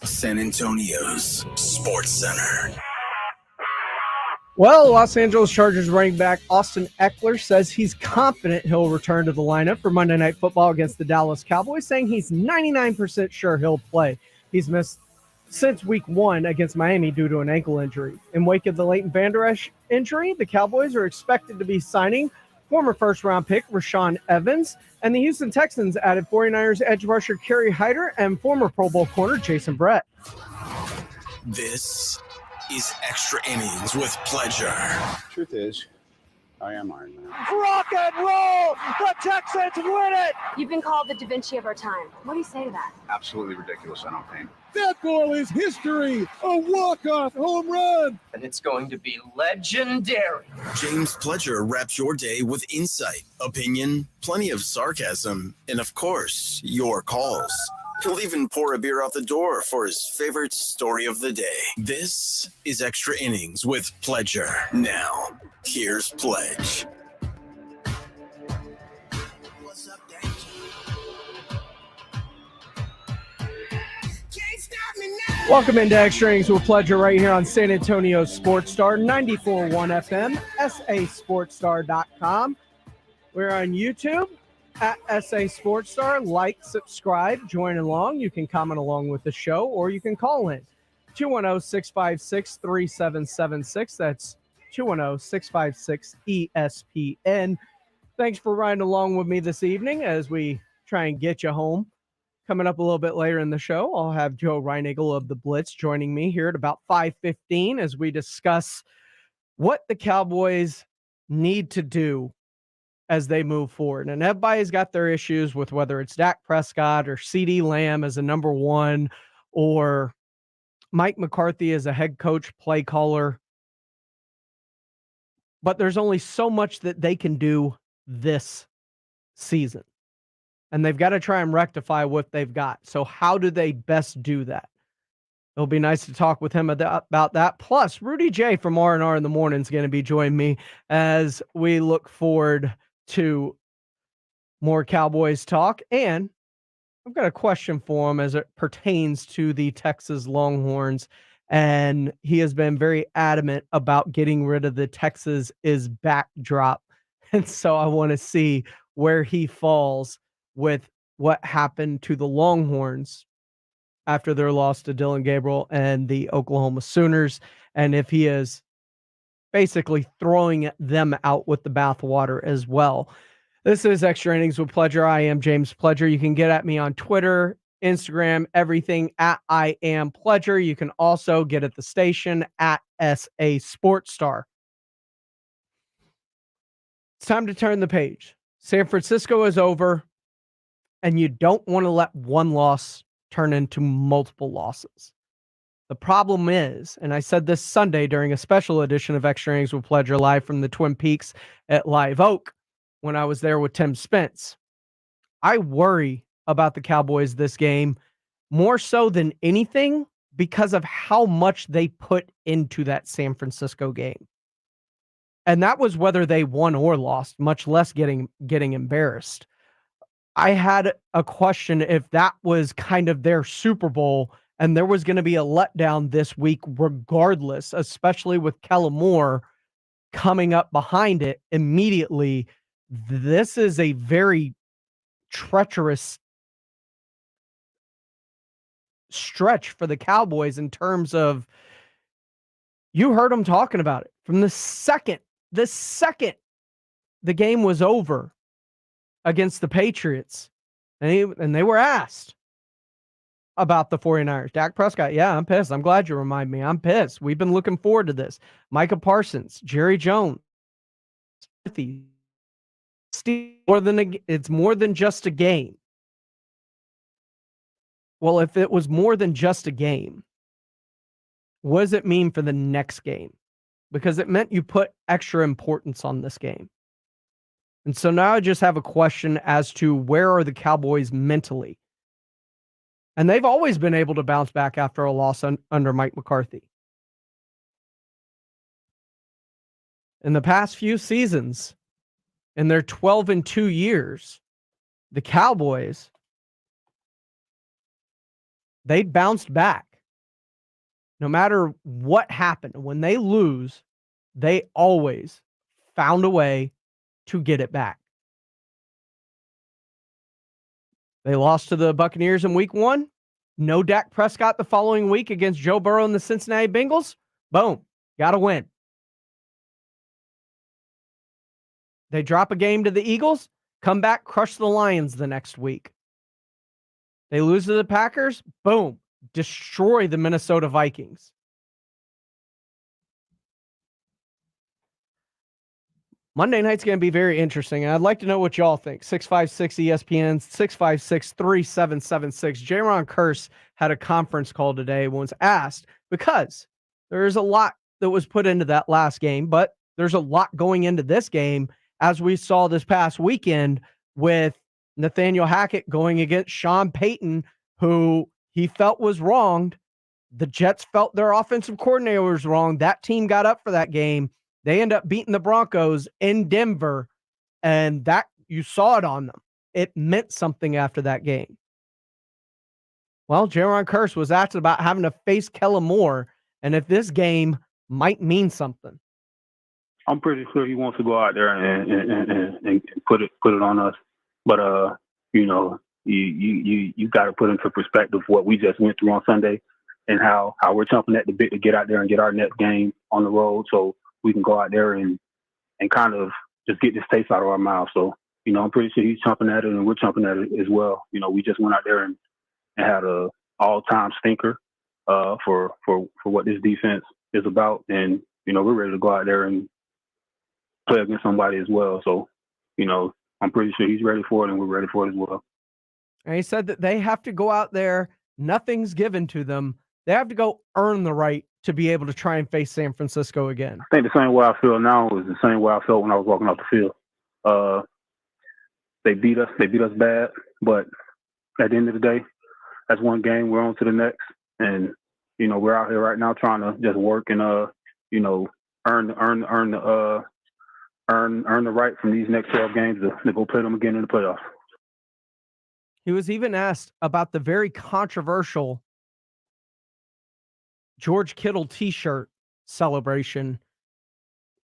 San Antonio's Sports Center. Well, Los Angeles Chargers running back Austin Eckler says he's confident he'll return to the lineup for Monday Night Football against the Dallas Cowboys, saying he's 99% sure he'll play. He's missed since week 1 against Miami due to an ankle injury. In wake of the Leighton Vander Esch injury, the Cowboys are expected to be signing former first-round pick Rashaan Evans, and the Houston Texans added 49ers edge rusher Kerry Hyder and former Pro Bowl corner Jason Brett. This is Extra Innings with Pleasure. Truth is, I am Iron Man. Rock and roll! The Texans win it! You've been called the Da Vinci of our time. What do you say to that? Absolutely ridiculous. I don't paint. That goal is history. A walk-off home run. And it's going to be legendary. James Pledger wraps your day with insight, opinion, plenty of sarcasm, and of course, your calls. He'll even pour a beer out the door for his favorite story of the day. This is Extra Innings with Pledger. Now, here's Pledge. What's up, Danger? Can't stop me now. Welcome into Extra Innings with Pleasure right here on San Antonio Sports Star, 94.1 FM, sasportstar.com. We're on YouTube at SA Sports Star. Like, subscribe, join along. You can comment along with the show, or you can call in 210-656-3776. That's 210-656-ESPN. Thanks for riding along with me this evening as we try and get you home. Coming up a little bit later in the show, I'll have Joe Reinigle of the Blitz joining me here at about 5:15 as we discuss what the Cowboys need to do as they move forward. And everybody's got their issues with whether it's Dak Prescott or CeeDee Lamb as a number one or Mike McCarthy as a head coach, play caller. But there's only so much that they can do this season. And they've got to try and rectify what they've got. So how do they best do that? It'll be nice to talk with him about that. Plus, Rudy J from R&R in the Morning is going to be joining me as we look forward to more Cowboys talk. And I've got a question for him as it pertains to the Texas Longhorns. And he has been very adamant about getting rid of the Texas is backdrop. And so I want to see where he falls with what happened to the Longhorns after their loss to Dylan Gabriel and the Oklahoma Sooners, and if he is basically throwing them out with the bathwater as well. This is Extra Innings with Pleasure. I am James Pledger. You can get at me on Twitter, Instagram, everything at I am Pledger. You can also get at the station at SA Sports Star. It's time to turn the page. San Francisco is over, and you don't want to let one loss turn into multiple losses. The problem is, and I said this Sunday during a special edition of Extra Innings with Pledger live from the Twin Peaks at Live Oak when I was there with Tim Spence, I worry about the Cowboys this game more so than anything because of how much they put into that San Francisco game. And that was whether they won or lost, much less getting embarrassed. I had a question if that was kind of their Super Bowl and there was going to be a letdown this week regardless, especially with Kellen Moore coming up behind it immediately. This is a very treacherous stretch for the Cowboys in terms of, you heard them talking about it from the second the game was over against the Patriots, and they were asked about the 49ers. Dak Prescott, yeah, I'm pissed. I'm glad you remind me. I'm pissed. We've been looking forward to this. Micah Parsons, Jerry Jones, it's more than just a game. Well, if it was more than just a game, what does it mean for the next game? Because it meant you put extra importance on this game. And so now I just have a question as to where are the Cowboys mentally? And they've always been able to bounce back after a loss under Mike McCarthy. In the past few seasons, in their 12-2 years, the Cowboys, they bounced back. no matter what happened, when they lose, they always found a way to get it back. They lost to the Buccaneers in week 1. No Dak Prescott the following week against Joe Burrow and the Cincinnati Bengals. Boom. Got to win. They drop a game to the Eagles, come back, crush the Lions the next week. They lose to the Packers. Boom. Destroy the Minnesota Vikings. Monday night's going to be very interesting, and I'd like to know what y'all think. 656 ESPN, 656-3776. Jaron Kearse had a conference call today when was asked, because there's a lot that was put into that last game, but there's a lot going into this game, as we saw this past weekend with Nathaniel Hackett going against Sean Payton, who he felt was wronged. The Jets felt their offensive coordinator was wrong. That team got up for that game. They end up beating the Broncos in Denver, and that you saw it on them. It meant something after that game. Well, Jaron Kearse was asked about having to face Kellen Moore, and if this game might mean something. I'm pretty sure he wants to go out there and put it on us, but you know, you got to put into perspective what we just went through on Sunday, and how we're chomping at the bit to get out there and get our next game on the road, so we can go out there and kind of just get this taste out of our mouth. So, you know, I'm pretty sure he's chomping at it and we're chomping at it as well. You know, we just went out there and had a all-time stinker for what this defense is about. And, you know, we're ready to go out there and play against somebody as well. So, you know, I'm pretty sure he's ready for it and we're ready for it as well. And he said that they have to go out there. Nothing's given to them. They have to go earn the right to be able to try and face San Francisco again. I think the same way I feel now is the same way I felt when I was walking off the field. They beat us bad, but at the end of the day, that's one game. We're on to the next, and you know we're out here right now trying to just work and you know earn the right from these next 12 games to go play them again in the playoffs. He was even asked about the very controversial George Kittle t-shirt celebration.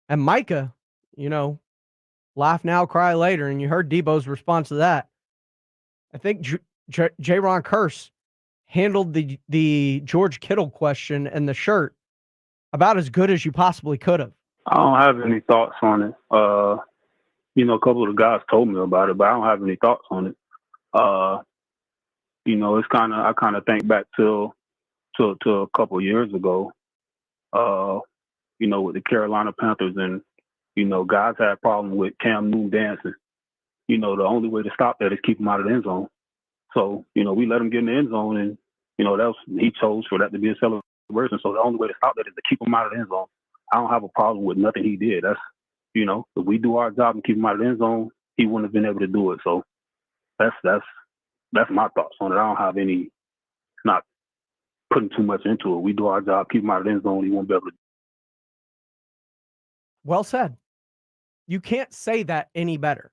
And Micah, you know, laugh now, cry later. And you heard Debo's response to that. I think Jaron Kearse handled the George Kittle question and the shirt about as good as you possibly could have. I don't have any thoughts on it. You know, a couple of the guys told me about it, but I don't have any thoughts on it. You know, I kind of think back to a couple of years ago, you know, with the Carolina Panthers, and, you know, guys had a problem with Cam Newton dancing. You know, the only way to stop that is keep him out of the end zone. So, you know, we let him get in the end zone, and, you know, he chose for that to be a celebration. So the only way to stop that is to keep him out of the end zone. I don't have a problem with nothing he did. That's, you know, if we do our job and keep him out of the end zone, he wouldn't have been able to do it. So that's my thoughts on it. I don't have any, not putting too much into it. We do our job, keep him out of the end zone, he won't be able to. Well said. You can't say that any better.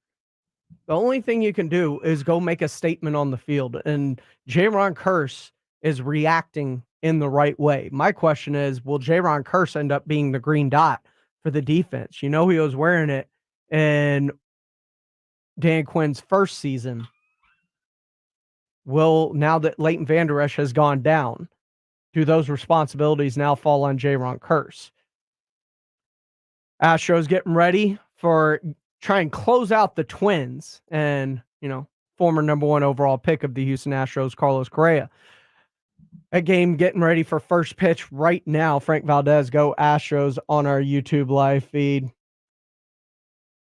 The only thing you can do is go make a statement on the field, and Jaron Kearse is reacting in the right way. My question is, will Jaron Kearse end up being the green dot for the defense? You know, he was wearing it in Dan Quinn's first season. Will, now that Leighton Vander Esch has gone down, do those responsibilities now fall on Jaron Kearse? Astros getting ready for try and close out the Twins, and, you know, former number 1 overall pick of the Houston Astros, Carlos Correa. A game getting ready for first pitch right now. Frank Valdez, go Astros on our YouTube live feed.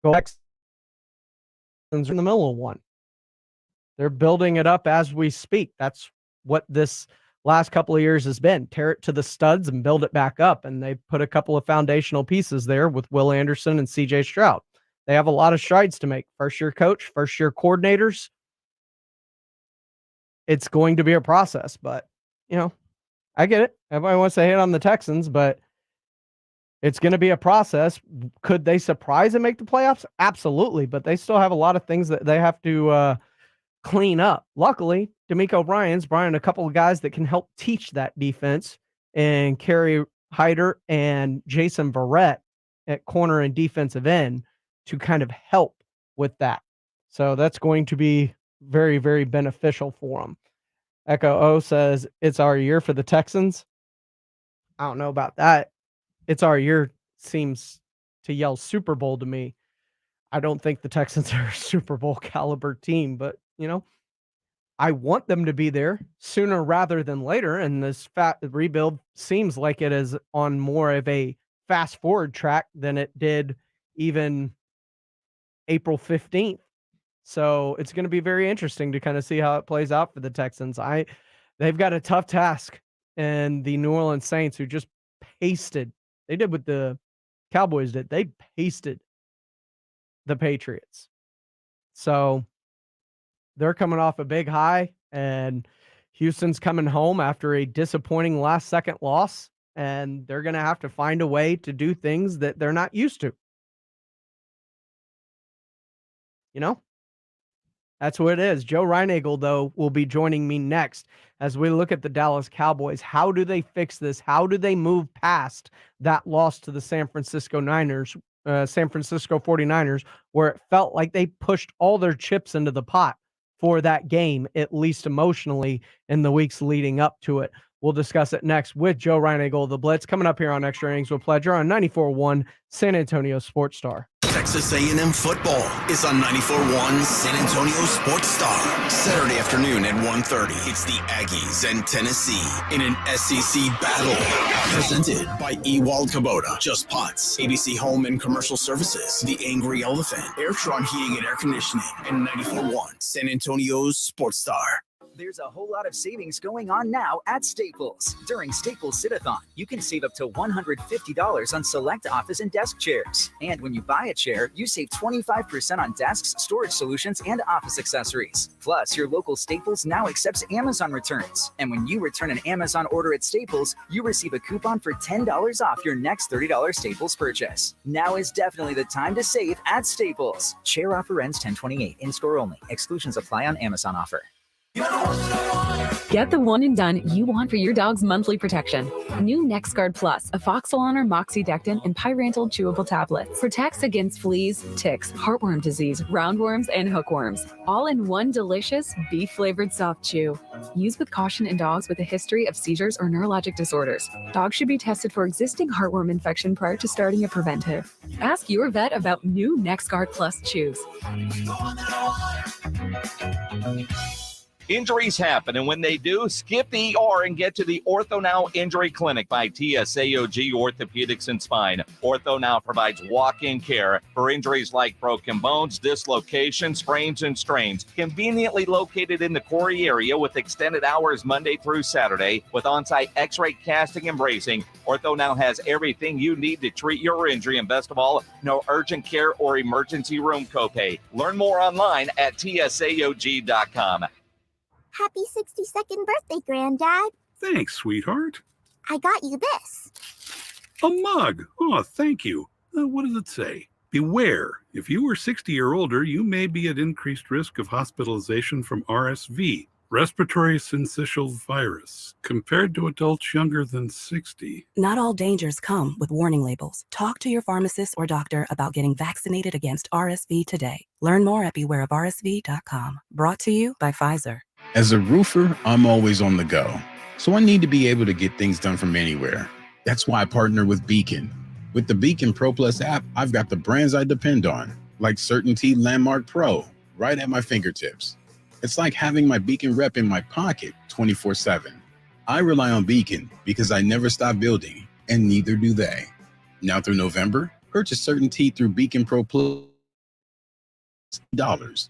Go Texans in the middle of one. They're building it up as we speak. That's what this last couple of years has been. Tear it to the studs and build it back up. And they put a couple of foundational pieces there with Will Anderson and CJ Stroud. They have a lot of strides to make. First-year coach, first-year coordinators. It's going to be a process, but, you know, I get it. Everybody wants to hit on the Texans, but it's going to be a process. Could they surprise and make the playoffs? Absolutely, but they still have a lot of things that they have to clean up. Luckily, D'Amico Ryan's brought in a couple of guys that can help teach that defense and Kerry Hyder and Jason Verrett at corner and defensive end to kind of help with that. So that's going to be very, very beneficial for them. Echo O says, it's our year for the Texans. I don't know about that. It's our year seems to yell Super Bowl to me. I don't think the Texans are a Super Bowl caliber team, but, I want them to be there sooner rather than later. And this rebuild seems like it is on more of a fast forward track than it did even April 15th. So it's going to be very interesting to kind of see how it plays out for the Texans. They've got a tough task, and the New Orleans Saints, who just they did what the Cowboys did. They pasted the Patriots. So they're coming off a big high, and Houston's coming home after a disappointing last-second loss, and they're going to have to find a way to do things that they're not used to. That's what it is. Joe Reinagel, though, will be joining me next as we look at the Dallas Cowboys. How do they fix this? How do they move past that loss to the San Francisco 49ers, where it felt like they pushed all their chips into the pot for that game, at least emotionally, in the weeks leading up to it? We'll discuss it next with Joe Reinagel, the Blitz, coming up here on Extra Innings with Pleasure on 94.1 San Antonio Sports Star. Texas A&M football is on 94.1 San Antonio Sports Star. Saturday afternoon at 1:30. It's the Aggies and Tennessee in an SEC battle. Presented by Ewald Kubota, Just Pots, ABC Home and Commercial Services, The Angry Elephant, Airtron Heating and Air Conditioning, and 94.1 San Antonio's Sports Star. There's a whole lot of savings going on now at Staples. During Staples Sit-a-thon, you can save up to $150 on select office and desk chairs. And when you buy a chair, you save 25% on desks, storage solutions, and office accessories. Plus, your local Staples now accepts Amazon returns. And when you return an Amazon order at Staples, you receive a coupon for $10 off your next $30 Staples purchase. Now is definitely the time to save at Staples. Chair offer ends 10/28, in-store only. Exclusions apply on Amazon offer. Get the one and done you want for your dog's monthly protection. New NexGard Plus, Afoxolon or Moxidectin and Pyrantel chewable tablets. Protects against fleas, ticks, heartworm disease, roundworms, and hookworms. All in one delicious beef-flavored soft chew. Use with caution in dogs with a history of seizures or neurologic disorders. Dogs should be tested for existing heartworm infection prior to starting a preventive. Ask your vet about new NexGard Plus chews. Injuries happen, and when they do, skip the ER and get to the Ortho Now Injury Clinic by TSAOG Orthopedics and Spine. Ortho Now provides walk-in care for injuries like broken bones, dislocations, sprains, and strains. Conveniently located in the Corey area with extended hours Monday through Saturday with on-site x-ray casting and bracing, Ortho Now has everything you need to treat your injury, and best of all, no urgent care or emergency room copay. Learn more online at tsaog.com. Happy 62nd birthday, Granddad. Thanks, sweetheart. I got you this. A mug. Oh, thank you. What does it say? Beware. If you are 60 or older, you may be at increased risk of hospitalization from RSV, respiratory syncytial virus, compared to adults younger than 60. Not all dangers come with warning labels. Talk to your pharmacist or doctor about getting vaccinated against RSV today. Learn more at bewareofrsv.com. Brought to you by Pfizer. As a roofer, I'm always on the go, so I need to be able to get things done from anywhere. That's why I partner with Beacon. With the Beacon Pro Plus app, I've got the brands I depend on, like CertainTeed Landmark Pro, right at my fingertips. It's like having my Beacon rep in my pocket 24/7. I rely on Beacon because I never stop building, and neither do they. Now through November, purchase CertainTeed through Beacon Pro Plus $.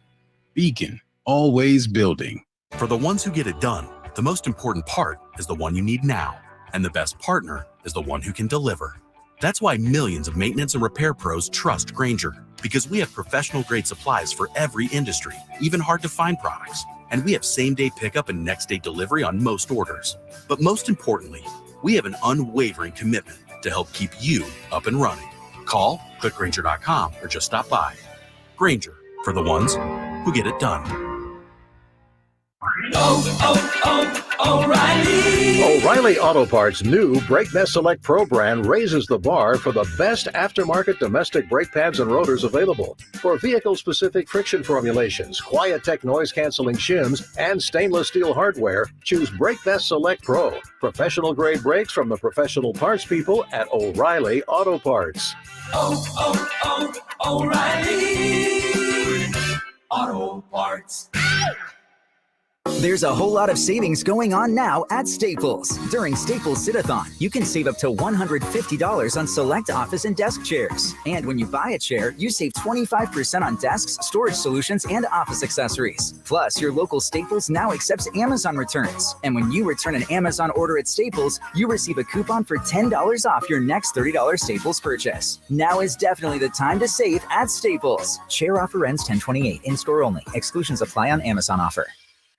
Beacon, always building. For the ones who get it done, the most important part is the one you need now. And the best partner is the one who can deliver. That's why millions of maintenance and repair pros trust Grainger, because we have professional-grade supplies for every industry, even hard-to-find products. And we have same-day pickup and next-day delivery on most orders. But most importantly, we have an unwavering commitment to help keep you up and running. Call, click Grainger.com, or just stop by. Grainger, for the ones who get it done. O'Reilly. O'Reilly Auto Parts' new Brake Best Select Pro brand raises the bar for the best aftermarket domestic brake pads and rotors available. For vehicle-specific friction formulations, Quiet-Tech noise-canceling shims, and stainless steel hardware, choose Brake Best Select Pro. Professional-grade brakes from the professional parts people at O'Reilly Auto Parts. O'Reilly Auto Parts. There's a whole lot of savings going on now at Staples. During Staples Sit-a-thon, you can save up to $150 on select office and desk chairs. And when you buy a chair, you save 25% on desks, storage solutions, and office accessories. Plus, your local Staples now accepts Amazon returns. And when you return an Amazon order at Staples, you receive a coupon for $10 off your next $30 Staples purchase. Now is definitely the time to save at Staples. Chair offer ends 10/28, in-store only. Exclusions apply on Amazon offer.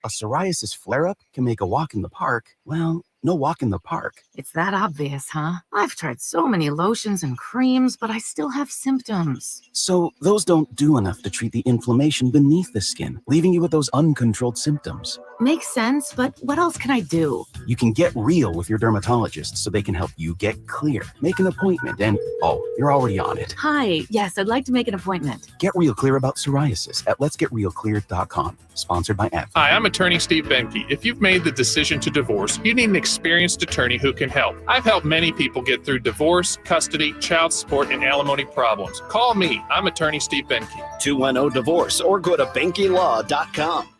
A psoriasis flare-up can make a walk in the park, well, no walk in the park. It's that obvious, huh? I've tried so many lotions and creams, but I still have symptoms. So those don't do enough to treat the inflammation beneath the skin, leaving you with those uncontrolled symptoms. Makes sense, but what else can I do? You can get real with your dermatologist so they can help you get clear. Make an appointment and, you're already on it. Hi, yes, I'd like to make an appointment. Get real clear about psoriasis at letsgetrealclear.com. Sponsored by App. Hi, I'm attorney Steve Benke. If you've made the decision to divorce, you need an experienced attorney who can help. I've helped many people get through divorce, custody, child support, and alimony problems. Call me. I'm attorney Steve Benke. 210-DIVORCE or go to BenkeLaw.com.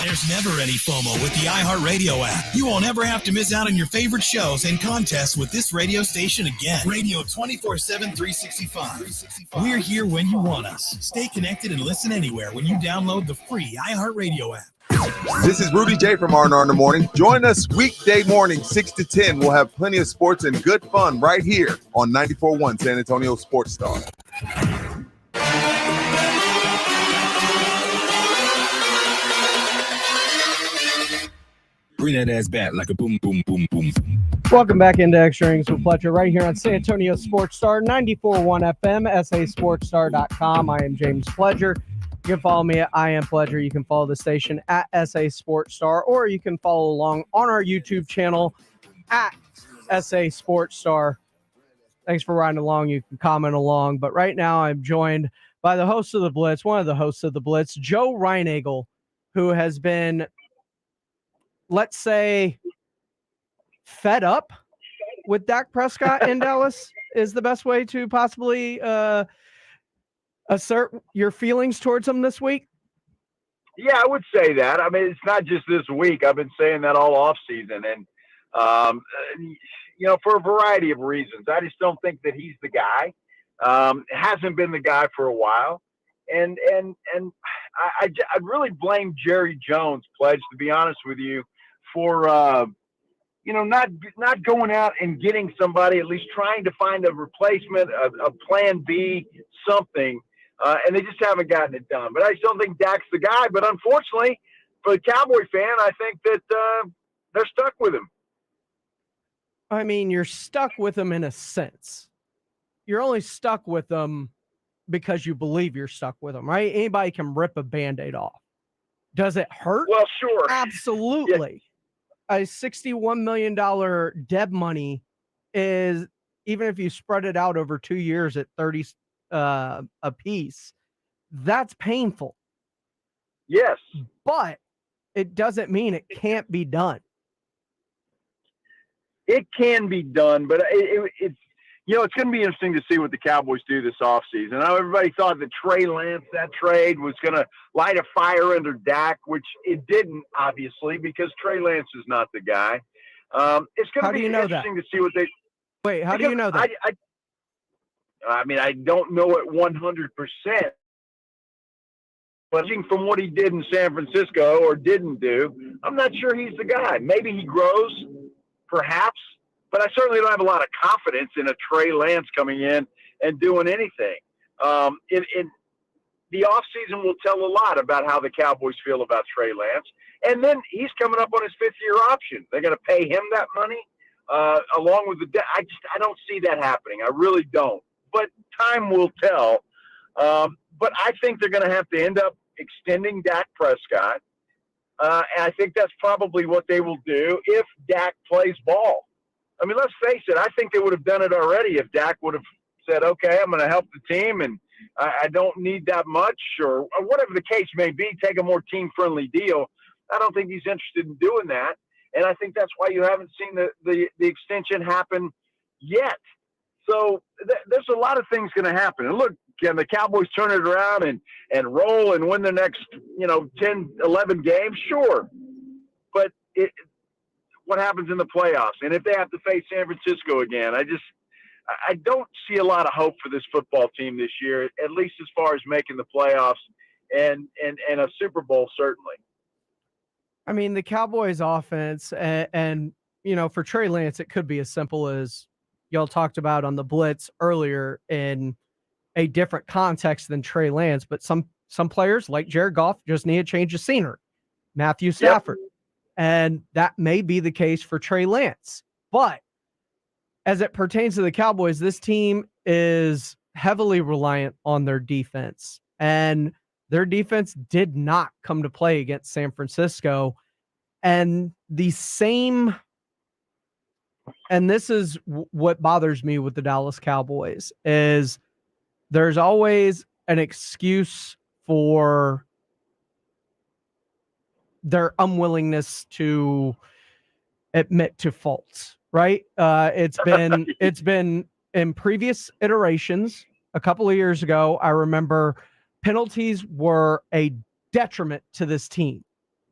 There's never any FOMO with the iHeartRadio app. You won't ever have to miss out on your favorite shows and contests with this radio station again. Radio 24/7, 365. We're here when you want us. Stay connected and listen anywhere when you download the free iHeartRadio app. This is Rudy J from R&R in the Morning. Join us weekday morning, 6 to 10. We'll have plenty of sports and good fun right here on 94.1 San Antonio Sports Star. Bring that ass back like a boom, boom, boom, boom. Welcome back into Extra Innings with Pledger right here on San Antonio Sports Star, 94.1 FM, sasportstar.com. I am James Pledger. You can follow me at I Am Pledger. You can follow the station at SA Sports Star, or you can follow along on our YouTube channel at SA Sports Star. Thanks for riding along. You can comment along. But right now I'm joined by the host of the Blitz, one of the hosts of the Blitz, Joe Reinagel, who has been, let's say, fed up with Dak Prescott in Dallas is the best way to possibly assert your feelings towards him this week? Yeah, I would say that. I mean, it's not just this week. I've been saying that all off season, and for a variety of reasons. I just don't think that he's the guy. Hasn't been the guy for a while, and I really blame Jerry Jones, Pledge, to be honest with you, for not going out and getting somebody, at least trying to find a replacement, a plan B, something. And they just haven't gotten it done. But I just don't think Dak's the guy. But unfortunately, for the Cowboy fan, I think that they're stuck with him. I mean, you're stuck with him in a sense. You're only stuck with him because you believe you're stuck with him, right? Anybody can rip a Band-Aid off. Does it hurt? Well, sure. Absolutely. Yeah. A $61 million debt money is, even if you spread it out over 2 years at 30 a piece, that's painful. Yes. But it doesn't mean it can't be done. It can be done, but it's going to be interesting to see what the Cowboys do this offseason. I know everybody thought that Trey Lance, that trade, was going to light a fire under Dak, which it didn't, obviously, because Trey Lance is not the guy. It's going to be interesting to see what they... Wait, how do you know that? I mean, I don't know it 100%. But from what he did in San Francisco or didn't do, I'm not sure he's the guy. Maybe he grows, perhaps, but I certainly don't have a lot of confidence in a Trey Lance coming in and doing anything. The offseason will tell a lot about how the Cowboys feel about Trey Lance. And then he's coming up on his fifth-year option. They're going to pay him that money along with the debt. I don't see that happening. I really don't. But time will tell. But I think they're going to have to end up extending Dak Prescott. And I think that's probably what they will do if Dak plays ball. I mean, let's face it. I think they would have done it already if Dak would have said, okay, I'm going to help the team and I don't need that much, or whatever the case may be, take a more team-friendly deal. I don't think he's interested in doing that. And I think that's why you haven't seen the extension happen yet. So there's a lot of things going to happen. And look, can the Cowboys turn it around and roll and win the next, 10, 11 games? Sure. But what happens in the playoffs? And if they have to face San Francisco again, I don't see a lot of hope for this football team this year, at least as far as making the playoffs and a Super Bowl, certainly. I mean, the Cowboys offense and for Trey Lance, it could be as simple as y'all talked about on the blitz earlier in a different context than Trey Lance, but some players like Jared Goff just need a change of scenery. Matthew Stafford. Yep. And that may be the case for Trey Lance. But as it pertains to the Cowboys, this team is heavily reliant on their defense. And their defense did not come to play against San Francisco. And this is what bothers me with the Dallas Cowboys, is there's always an excuse for their unwillingness to admit to faults, right? It's been in previous iterations. A couple of years ago, I remember penalties were a detriment to this team.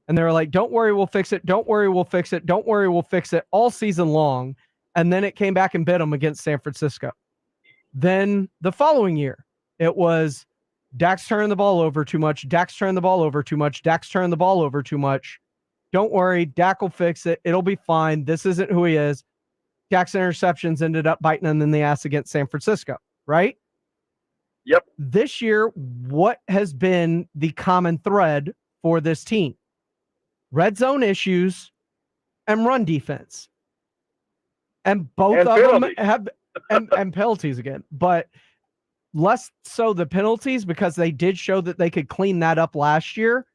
And they were like, don't worry, we'll fix it. Don't worry, we'll fix it. Don't worry, we'll fix it all season long. And then it came back and bit them against San Francisco. Then the following year, it was Dak's turning the ball over too much. Dak's turning the ball over too much. Dak's turning the ball over too much. Don't worry, Dak will fix it. It'll be fine. This isn't who he is. Dak's interceptions ended up biting him in the ass against San Francisco, right? Yep. This year, what has been the common thread for this team? Red zone issues and run defense. And both of them have and penalties again, but less so the penalties, because they did show that they could clean that up last year.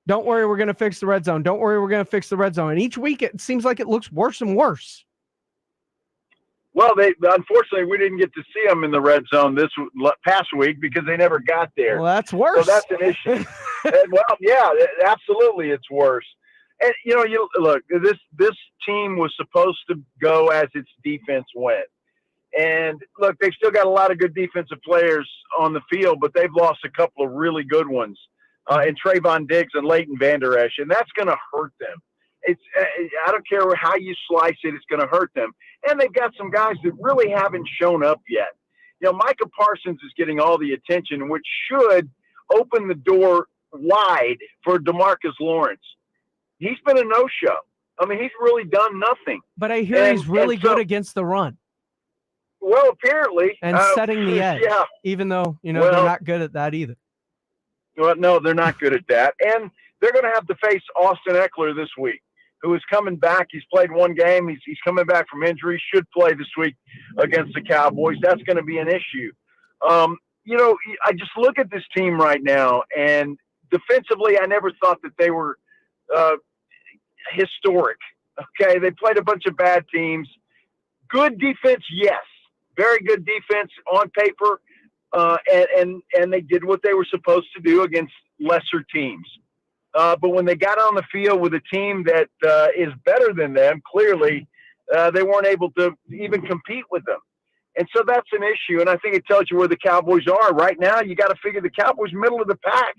Don't worry, we're going to fix the red zone. Don't worry, we're going to fix the red zone. And each week it seems like it looks worse and worse. Well, unfortunately, we didn't get to see them in the red zone this past week because they never got there. Well, that's worse. So that's an issue. Well, yeah, absolutely, it's worse. And you look, this team was supposed to go as its defense went. And look, they've still got a lot of good defensive players on the field, but they've lost a couple of really good ones in Trayvon Diggs and Leighton Vander Esch, and that's going to hurt them. I don't care how you slice it, it's going to hurt them. And they've got some guys that really haven't shown up yet. Micah Parsons is getting all the attention, which should open the door wide for DeMarcus Lawrence. He's been a no-show. I mean, he's really done nothing. But I hear he's really good against the run. Well, apparently. And setting the edge. Yeah. Even though, they're not good at that either. Well, no, they're not good at that. And they're going to have to face Austin Eckler this week, who is coming back. He's played one game. He's coming back from injury, should play this week against the Cowboys. That's going to be an issue. I just look at this team right now, and defensively, I never thought that they were historic. Okay, they played a bunch of bad teams. Good defense, yes. Very good defense on paper, and they did what they were supposed to do against lesser teams. But when they got on the field with a team that is better than them, clearly they weren't able to even compete with them. And so that's an issue, and I think it tells you where the Cowboys are. Right now, you got to figure the Cowboys middle of the pack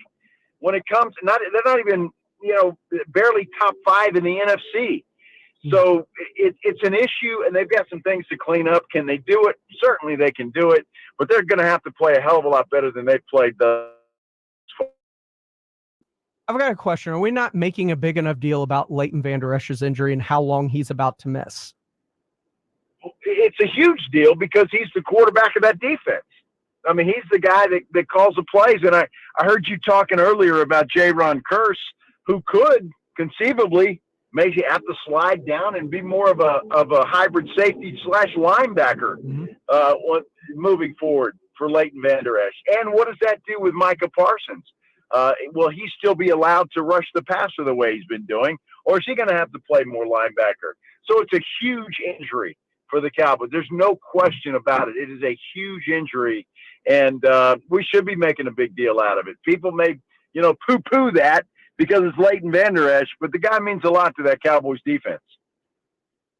when it comes – they're not even, barely top 5 in the NFC. So it's an issue, and they've got some things to clean up. Can they do it? Certainly they can do it, but they're going to have to play a hell of a lot better than they've played I've got a question. Are we not making a big enough deal about Leighton Vander Esch's injury and how long he's about to miss? It's a huge deal because he's the quarterback of that defense. I mean, he's the guy that calls the plays. And I heard you talking earlier about Jaron Kearse, who could conceivably maybe have to slide down and be more of a hybrid safety / linebacker moving forward for Leighton Vander Esch. And what does that do with Micah Parsons, will he still be allowed to rush the passer the way he's been doing, or is he going to have to play more linebacker? So it's a huge injury for the Cowboys. There's no question about it. It is a huge injury, and we should be making a big deal out of it. People may, poo-poo that because it's Leighton Vander Esch, but the guy means a lot to that Cowboys defense.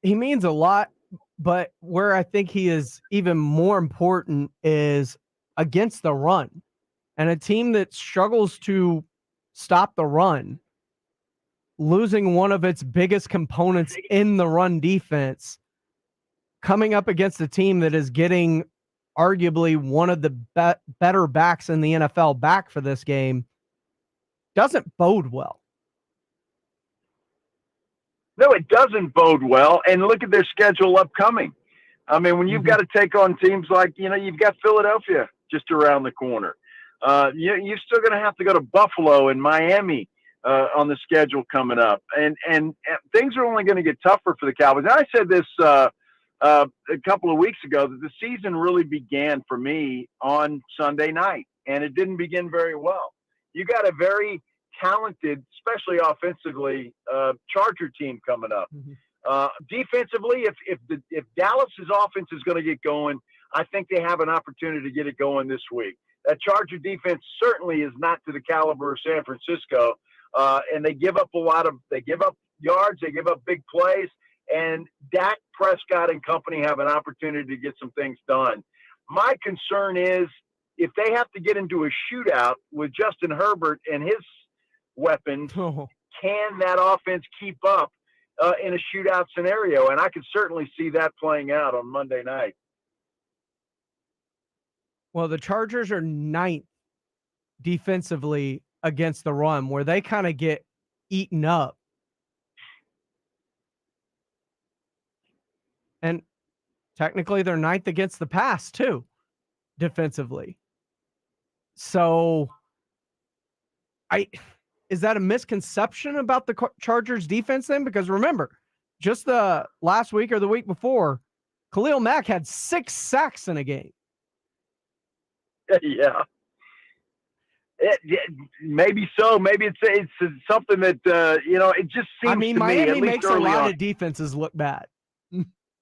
He means a lot, but where I think he is even more important is against the run. And a team that struggles to stop the run, losing one of its biggest components in the run defense, coming up against a team that is getting arguably one of the better backs in the NFL back for this game, doesn't bode well. No, it doesn't bode well. And look at their schedule upcoming. I mean, when you've got to take on teams like, you've got Philadelphia just around the corner. You're still going to have to go to Buffalo and Miami on the schedule coming up. And things are only going to get tougher for the Cowboys. And I said this a couple of weeks ago, that the season really began for me on Sunday night, and it didn't begin very well. You got a very talented, especially offensively, Charger team coming up. Defensively, if Dallas's offense is going to get going, I think they have an opportunity to get it going this week. That Charger defense certainly is not to the caliber of San Francisco, and they give up yards, they give up big plays, and Dak Prescott and company have an opportunity to get some things done. My concern is if they have to get into a shootout with Justin Herbert and his weapons, can that offense keep up in a shootout scenario? And I could certainly see that playing out on Monday night. Well, the Chargers are 9th defensively against the run, where they kind of get eaten up. And technically they're 9th against the pass too, defensively. So is that a misconception about the Chargers defense then? Because remember, just the last week or the week before, Khalil Mack had 6 sacks in a game. Yeah. Maybe so. Maybe it's something that, it just seems to me. Miami makes a lot of defenses look bad.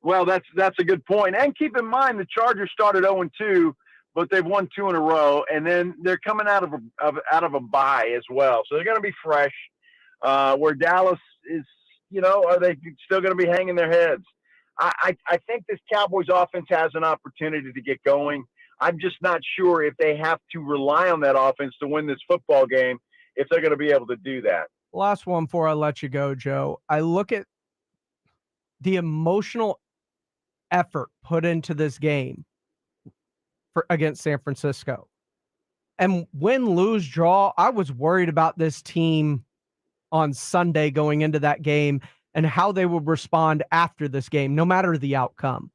Well, that's a good point. And keep in mind, the Chargers started 0-2, but they've won 2 in a row, and then they're coming out of a bye as well. So they're going to be fresh. Where Dallas is, are they still going to be hanging their heads? I think this Cowboys offense has an opportunity to get going. I'm just not sure if they have to rely on that offense to win this football game, if they're going to be able to do that. Last one before I let you go, Joe. I look at the emotional effort put into this game against San Francisco. And win, lose, draw, I was worried about this team on Sunday going into that game and how they would respond after this game, no matter the outcome.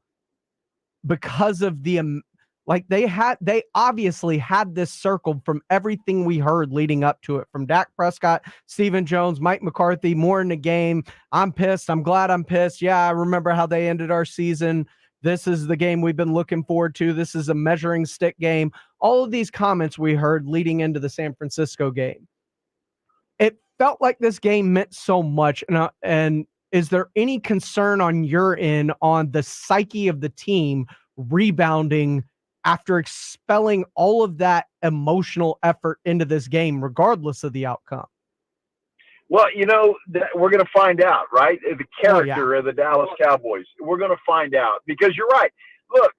Because of they obviously had this circled from everything we heard leading up to it, from Dak Prescott, Stephen Jones, Mike McCarthy, more in the game. I'm pissed. I'm glad I'm pissed. Yeah, I remember how they ended our season. This is the game we've been looking forward to. This is a measuring stick game. All of these comments we heard leading into the San Francisco game. It felt like this game meant so much. And is there any concern on your end on the psyche of the team rebounding after expelling all of that emotional effort into this game, regardless of the outcome? Well, we're going to find out, right? The character of the Dallas Cowboys. We're going to find out, because you're right. Look,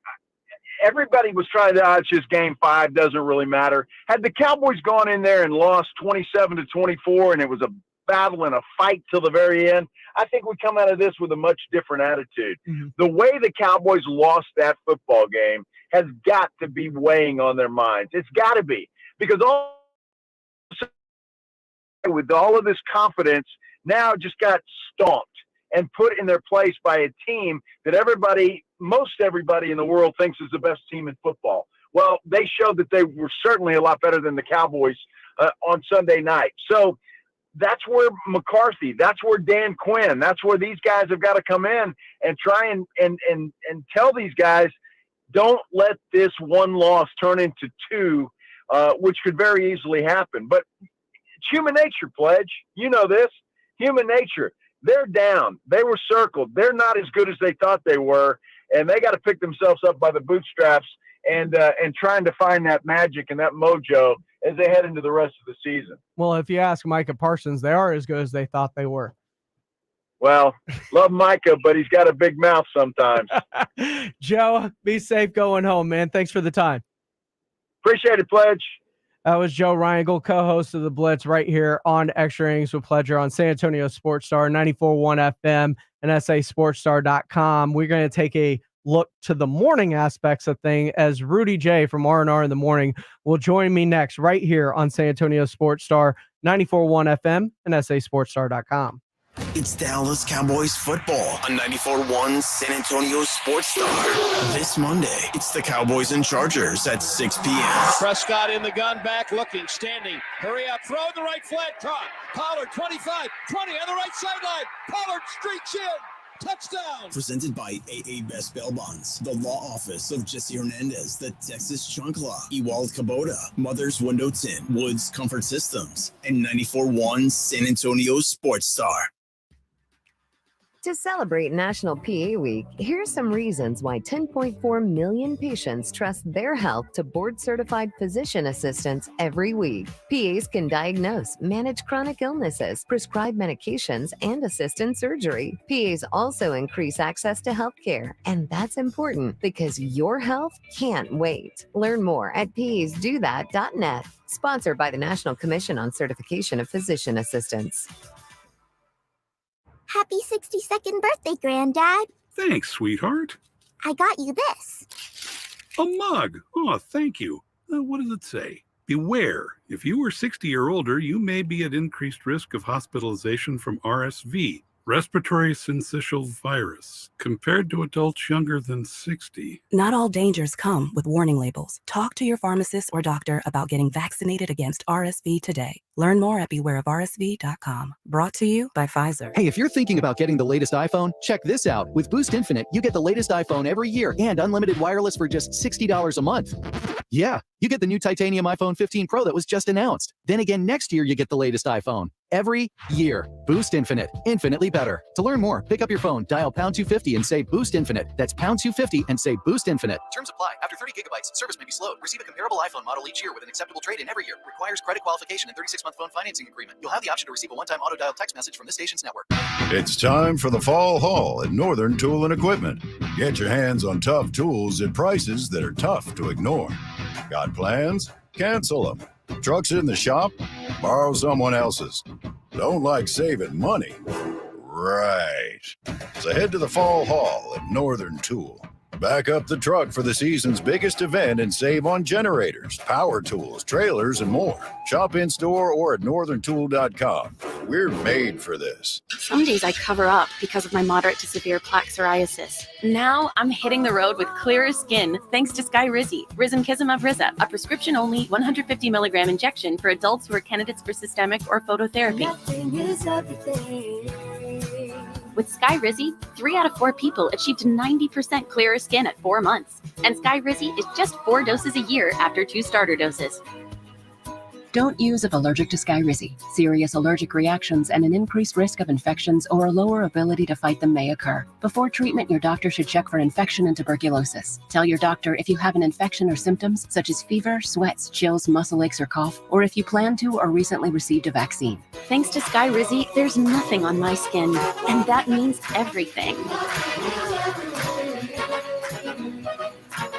everybody was trying to, it's just game 5, doesn't really matter. Had the Cowboys gone in there and lost 27-24 and it was a battle and a fight till the very end, I think we come out of this with a much different attitude. The way the Cowboys lost that football game has got to be weighing on their minds. It's got to be, because with all of this confidence now just got stomped and put in their place by a team that most everybody in the world thinks is the best team in football. Well, they showed that they were certainly a lot better than the Cowboys on Sunday night. So that's where McCarthy, that's where Dan Quinn, that's where these guys have got to come in and try and tell these guys, don't let this one loss turn into 2 which could very easily happen. But it's human nature, Pledge. You know this. Human nature. They're down. They were circled. They're not as good as they thought they were, and they got to pick themselves up by the bootstraps and trying to find that magic and that mojo as they head into the rest of the season. Well, if you ask Micah Parsons, they are as good as they thought they were. Well, love Micah, but he's got a big mouth sometimes. Joe, be safe going home, man. Thanks for the time. Appreciate it, Pledge. That was Joe Reingold, co-host of The Blitz, right here on Extra Innings with Pleasure on San Antonio Sports Star, 94.1 FM, and sasportstar.com. We're going to take a look to the morning aspects of things as Rudy J from R&R in the Morning will join me next right here on San Antonio Sports Star, 94.1 FM, and sasportstar.com. It's Dallas Cowboys football on 94.1 San Antonio Sports Star. This Monday, it's the Cowboys and Chargers at 6 p.m. Prescott in the gun, back looking, standing. Hurry up, throw the right flat, caught. Pollard, 25, 20 on the right sideline. Pollard streaks in. Touchdown. Presented by AA Best Bail Bonds, the law office of Jesse Hernandez, the Texas Chunk Law, Ewald Kubota, Mother's Window Tint, Woods Comfort Systems, and 94.1 San Antonio Sports Star. To celebrate National PA Week, here's some reasons why 10.4 million patients trust their health to board-certified physician assistants every week. PAs can diagnose, manage chronic illnesses, prescribe medications, and assist in surgery. PAs also increase access to healthcare, and that's important because your health can't wait. Learn more at pasdothat.net. Sponsored by the National Commission on Certification of Physician Assistants. Happy 62nd birthday, Granddad. Thanks, sweetheart. I got you this. A mug. Oh, thank you. What does it say? Beware. If you are 60 or older, you may be at increased risk of hospitalization from RSV, respiratory syncytial virus, compared to adults younger than 60. Not all dangers come with warning labels. Talk to your pharmacist or doctor about getting vaccinated against RSV today. Learn more at bewareofrsv.com. Brought to you by Pfizer. Hey, if you're thinking about getting the latest iPhone, check this out. With Boost Infinite, you get the latest iPhone every year and unlimited wireless for just $60 a month. Yeah, you get the new titanium iPhone 15 Pro that was just announced. Then again, next year you get the latest iPhone. Every year. Boost Infinite. Infinitely better. To learn more, pick up your phone, dial pound 250 and say Boost Infinite. That's pound 250 and say Boost Infinite. Terms apply. After 30 gigabytes, service may be slowed. Receive a comparable iPhone model each year with an acceptable trade-in every year. Requires credit qualification and 36-month phone financing agreement. You'll have the option to receive a one-time auto-dial text message from this station's network. It's time for the Fall Haul at Northern Tool and Equipment. Get your hands on tough tools at prices that are tough to ignore. Got plans? Cancel them. Trucks in the shop? Borrow someone else's. Don't like saving money? Right. So head to the Fall Haul at Northern Tool. Back up the truck for the season's biggest event and save on generators, power tools, trailers, and more. Shop in-store or at northerntool.com. We're made for this. Some days I cover up because of my moderate to severe plaque psoriasis. Now I'm hitting the road with clearer skin thanks to Skyrizi, Risankizumab Riza, a prescription-only 150 milligram injection for adults who are candidates for systemic or phototherapy. With Skyrizi, 3 out of 4 people achieved 90% clearer skin at 4 months. And Skyrizi is just 4 doses a year after 2 starter doses. Don't use if allergic to Skyrizi. Serious allergic reactions and an increased risk of infections or a lower ability to fight them may occur. Before treatment, your doctor should check for infection and tuberculosis. Tell your doctor if you have an infection or symptoms such as fever, sweats, chills, muscle aches, or cough, or if you plan to or recently received a vaccine. Thanks to Skyrizi, there's nothing on my skin, and that means everything.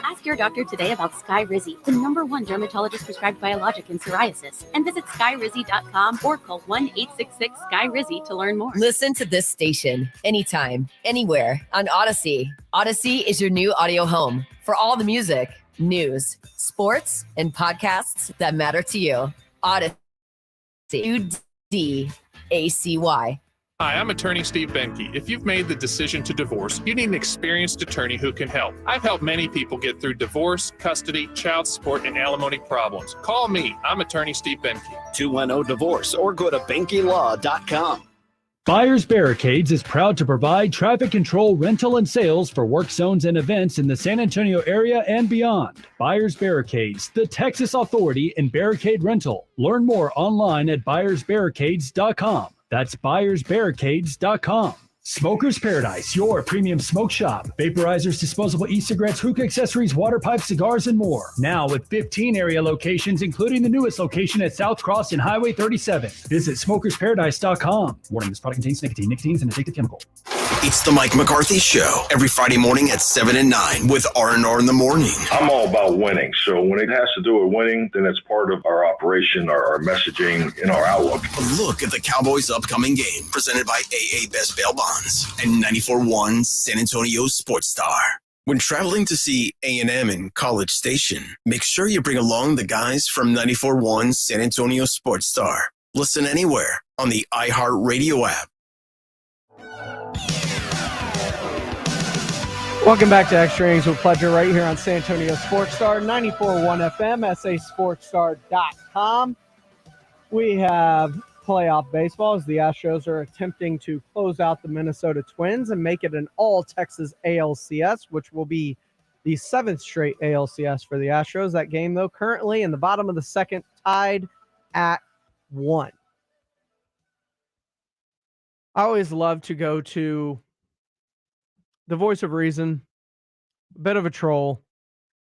Ask your doctor today about Skyrizi, the #1 dermatologist prescribed biologic in psoriasis, and visit skyrizi.com or call 1-866-SKY-RIZI to learn more. Listen to this station anytime, anywhere on Odyssey. Odyssey is your new audio home for all the music, news, sports, and podcasts that matter to you. Odyssey. UDACY. Hi, I'm attorney Steve Benke. If you've made the decision to divorce, you need an experienced attorney who can help. I've helped many people get through divorce, custody, child support, and alimony problems. Call me. I'm attorney Steve Benke. 210-DIVORCE or go to BenkeLaw.com. Buyers Barricades is proud to provide traffic control, rental, and sales for work zones and events in the San Antonio area and beyond. Buyers Barricades, the Texas authority in barricade rental. Learn more online at buyersbarricades.com. That's buyersbarricades.com. Smoker's Paradise, your premium smoke shop. Vaporizers, disposable e-cigarettes, hookah accessories, water pipes, cigars, and more. Now with 15 area locations, including the newest location at South Cross and Highway 37. Visit smokersparadise.com. Warning, this product contains nicotine. Nicotine is an addictive chemical. It's the Mike McCarthy Show every Friday morning at 7 and 9 with R&R in the morning. I'm all about winning. So when it has to do with winning, then it's part of our operation, our messaging, and our outlook. A look at the Cowboys' upcoming game presented by AA Best Bail Bonds and 94.1 San Antonio Sports Star. When traveling to see A&M in College Station, make sure you bring along the guys from 94.1 San Antonio Sports Star. Listen anywhere on the iHeartRadio app. Welcome back to Extra Innings with Pleasure right here on San Antonio Sports Star, 94.1 FM, sasportstar.com. We have playoff baseball as the Astros are attempting to close out the Minnesota Twins and make it an all-Texas ALCS, which will be the 7th straight ALCS for the Astros. That game, though, currently in the bottom of the second, tied at 1. I always love to go to the voice of reason, a bit of a troll,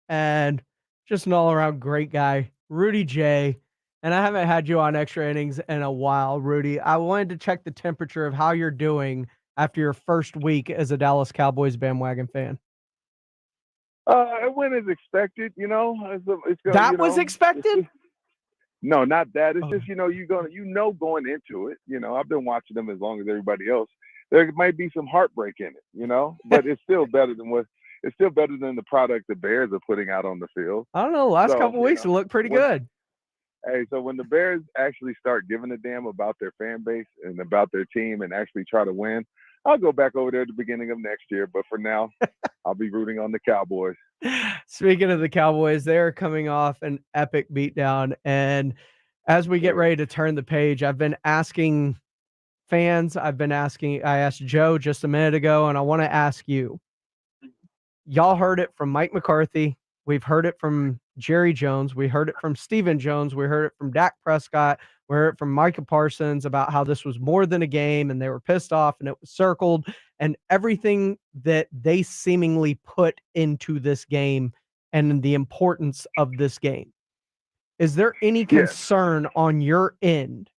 and just an all-around great guy, Rudy J. And I haven't had you on Extra Innings in a while, Rudy. I wanted to check the temperature of how you're doing after your first week as a Dallas Cowboys bandwagon fan. It went as expected, you know. That was expected? No, not that. It's just, going into it. I've been watching them as long as everybody else. There might be some heartbreak in it, but it's still better than the product the Bears are putting out on the field. I don't know. Last couple weeks, it looked pretty good. Hey, so when the Bears actually start giving a damn about their fan base and about their team and actually try to win, I'll go back over there at the beginning of next year. But for now, I'll be rooting on the Cowboys. Speaking of the Cowboys, they're coming off an epic beatdown. And as we get ready to turn the page, I've been asking fans, I asked Joe just a minute ago, and I want to ask you. Y'all heard it from Mike McCarthy. We've heard it from Jerry Jones. We heard it from Stephen Jones. We heard it from Dak Prescott. We heard it from Micah Parsons about how this was more than a game and they were pissed off and it was circled and everything that they seemingly put into this game and the importance of this game. Is there any concern on your end?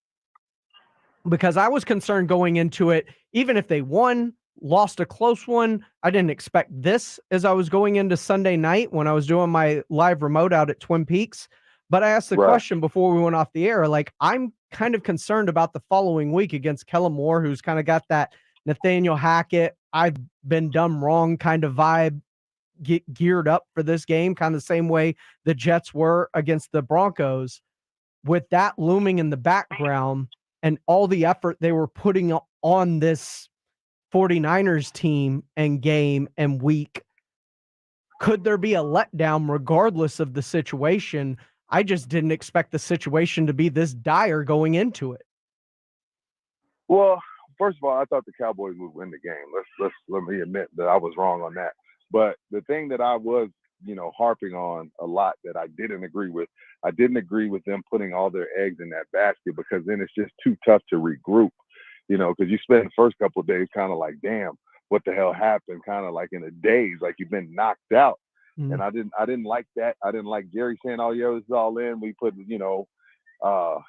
Because I was concerned going into it, even if they won, lost a close one. I didn't expect this as I was going into Sunday night when I was doing my live remote out at Twin Peaks. But I asked the question before we went off the air, like, I'm kind of concerned about the following week against Kellen Moore, who's kind of got that Nathaniel Hackett, I've been done wrong kind of vibe, get geared up for this game, kind of the same way the Jets were against the Broncos. With that looming in the background and all the effort they were putting on this 49ers team and game and week, could there be a letdown regardless of the situation? I just didn't expect the situation to be this dire going into it. Well, first of all, I thought the Cowboys would win the game. Let me admit that I was wrong on that. But the thing that I was, harping on a lot that I didn't agree with them putting all their eggs in that basket, because then it's just too tough to regroup. Because you spend the first couple of days kind of like, damn, what the hell happened? Kind of like in a daze, like you've been knocked out. Mm-hmm. And I didn't like that. I didn't like Jerry saying, oh, yeah, this is all in. We put,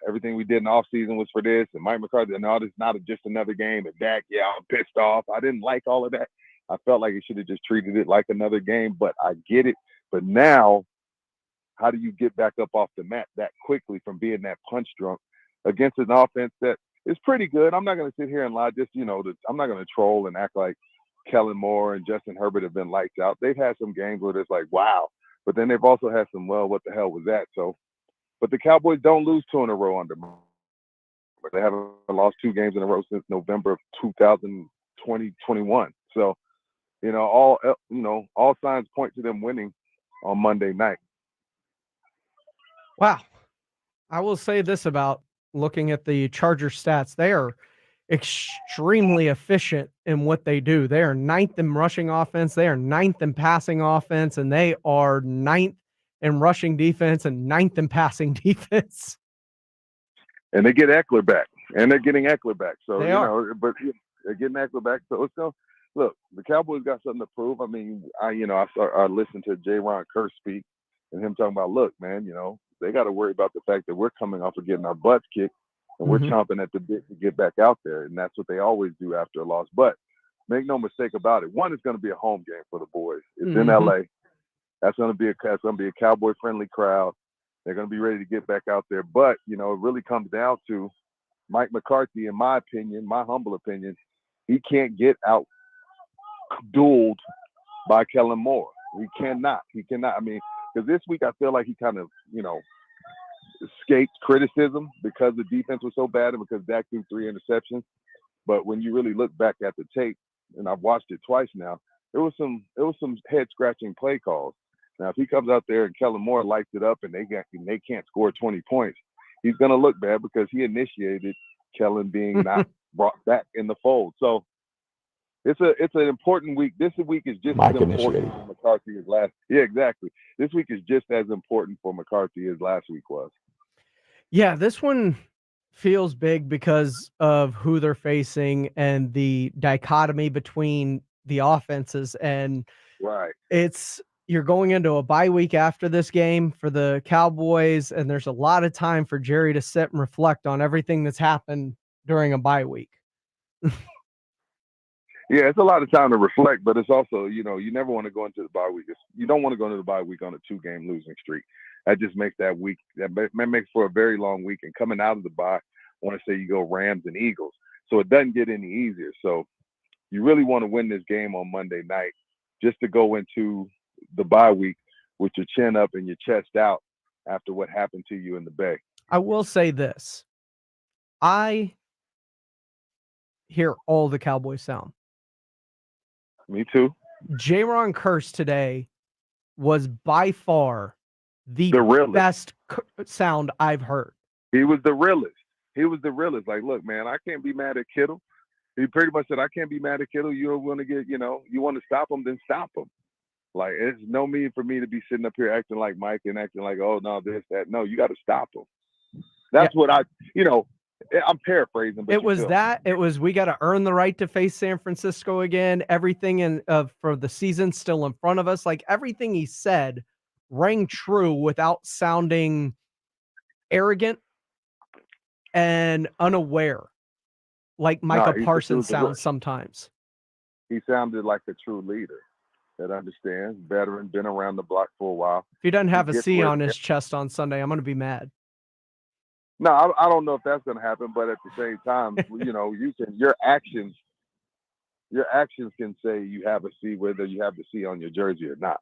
everything we did in the offseason was for this. And Mike McCarthy, no, this is not just another game. And Dak, yeah, I'm pissed off. I didn't like all of that. I felt like he should have just treated it like another game, but I get it. But now, how do you get back up off the mat that quickly from being that punch drunk against an offense that is pretty good? I'm not going to sit here and lie. I'm not going to troll and act like Kellen Moore and Justin Herbert have been lights out. They've had some games where it's like, wow. But then they've also had some, well, what the hell was that? So, but the Cowboys don't lose 2 in a row under. But they haven't lost 2 games in a row since November of 2021. So, all signs point to them winning on Monday night. Wow. I will say this about looking at the Charger stats. They are extremely efficient in what they do. They are 9th in rushing offense. They are 9th in passing offense, and they are 9th in rushing defense and 9th in passing defense. And they get Eckler back, and they're getting Eckler back. So, They you are. know, but they're getting Eckler back. So it's going to look, the Cowboys got something to prove. I mean, I listened to J-Ron Kerr speak and him talking about, look, man, you know, they got to worry about the fact that we're coming off of getting our butts kicked and we're chomping at the bit to get back out there. And that's what they always do after a loss. But make no mistake about it. One, it's going to be a home game for the boys. It's in LA. That's going to be a Cowboy friendly crowd. They're going to be ready to get back out there. But, you know, it really comes down to Mike McCarthy, in my opinion, my humble opinion, he can't get out dueled by Kellen Moore. He cannot. I mean, because this week I feel like he kind of, you know, escaped criticism because the defense was so bad and because Dak threw 3 interceptions. But when you really look back at the tape, and I've watched it twice now, it was some head scratching play calls. Now, if he comes out there and Kellen Moore lights it up and they can't score 20 points, he's going to look bad because he initiated Kellen being not brought back in the fold. So it's an important week. This week is just as important for McCarthy as last. Yeah, exactly. This week is just as important for McCarthy as last week was. Yeah, this one feels big because of who they're facing and the dichotomy between the offenses. And right, you're going into a bye week after this game for the Cowboys, and there's a lot of time for Jerry to sit and reflect on everything that's happened during a bye week. Yeah, it's a lot of time to reflect, but it's also, you know, you never want to go into the bye week. You don't want to go into the bye week on a 2-game losing streak. That just makes that week, that makes for a very long week. And coming out of the bye, I want to say you go Rams and Eagles. So it doesn't get any easier. So you really want to win this game on Monday night just to go into the bye week with your chin up and your chest out after what happened to you in the Bay. I will say this. I hear all the Cowboy sound. Me too. J-Ron Curse today was by far the best sound I've heard. He was the realest. Like, look, man, I can't be mad at Kittle. He pretty much said, I can't be mad at Kittle. You don't want to get, you know, you want to stop him, then stop him. Like, it's no need for me to be sitting up here acting like Mike and acting like, oh, no, this, that. No, you got to stop him. That's what I'm paraphrasing. But It was we got to earn the right to face San Francisco again. Everything for the season still in front of us. Like, everything he said rang true without sounding arrogant and unaware, like Micah Parsons sounds sometimes. He sounded like a true leader that understands, veteran, been around the block for a while. If he doesn't have a C on his chest on Sunday, I'm going to be mad. No, I don't know if that's going to happen, but at the same time, you know, your actions can say you have a C, whether you have the C on your jersey or not.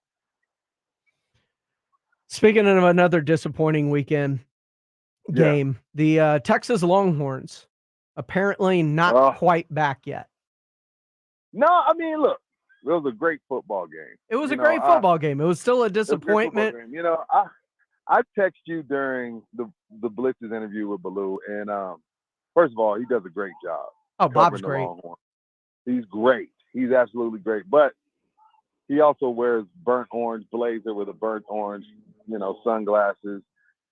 Speaking of another disappointing weekend game, the Texas Longhorns apparently not quite back yet. No, I mean, look, it was a great football game. It was a great football game. It was still a disappointment. You know, I text you during the Blitz's interview with Baloo, and first of all, he does a great job. Oh, Bob's great. He's great. He's absolutely great. But he also wears burnt orange blazer with a burnt orange, you know, sunglasses.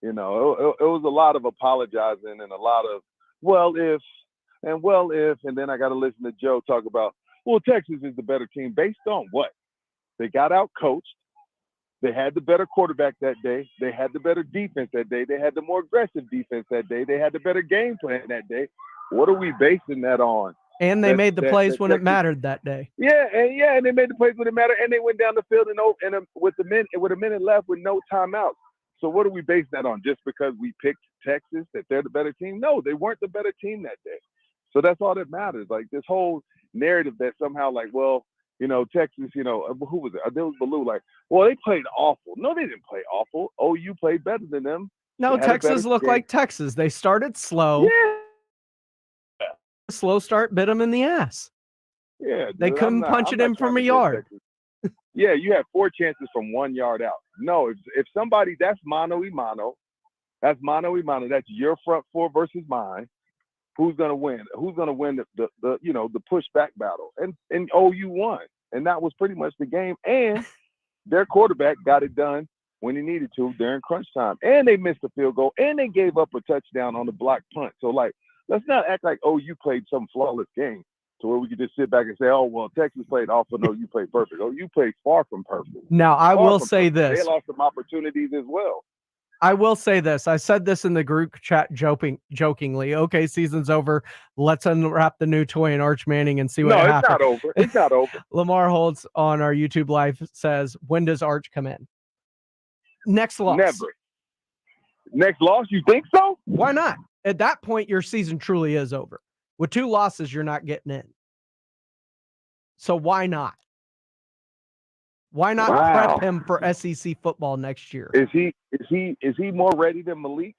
You know, it was a lot of apologizing and a lot of well if, and then I got to listen to Joe talk about, well, Texas is the better team based on what? They got out coached. They had the better quarterback that day. They had the better defense that day. They had the more aggressive defense that day. They had the better game plan that day. What are we basing that on? And they made the plays when it mattered that day. Yeah, and they made the plays when it mattered, and they went down the field and with a minute left with no timeout. So what do we base that on? Just because we picked Texas that they're the better team? No, they weren't the better team that day. So that's all that matters. Like this whole narrative that somehow like, well, you know, Texas, you know, who was it? There was Baloo like, well, they played awful. No, they didn't play awful. OU played better than them. No, Texas looked like Texas. They started slow. Yeah. Slow start bit them in the ass. Yeah. They couldn't punch it in from a yard. Yeah, you had 4 chances from 1 yard out. No, if somebody, that's mano y mano. That's mano y mano. That's your front four versus mine. who's going to win? Who's going to win the pushback battle? And OU won, and that was pretty much the game. And their quarterback got it done when he needed to during crunch time, and they missed a field goal, and they gave up a touchdown on the block punt. So like, let's not act like OU played some flawless game to where we could just sit back and say, oh well, Texas played awful. No, you played perfect. OU played far from perfect. Now I Far will from say perfect. this. They lost some opportunities as well. I will say this. I said this in the group chat jokingly. Okay, season's over. Let's unwrap the new toy in Arch Manning and see what happens. No, it's not over. It's not over. Lamar Holtz on our YouTube live says, when does Arch come in? Next loss. Never. Next loss, you think so? Why not? At that point, your season truly is over. With 2 losses, you're not getting in. So why not? Why not prep him for SEC football next year? Is he more ready than Malik?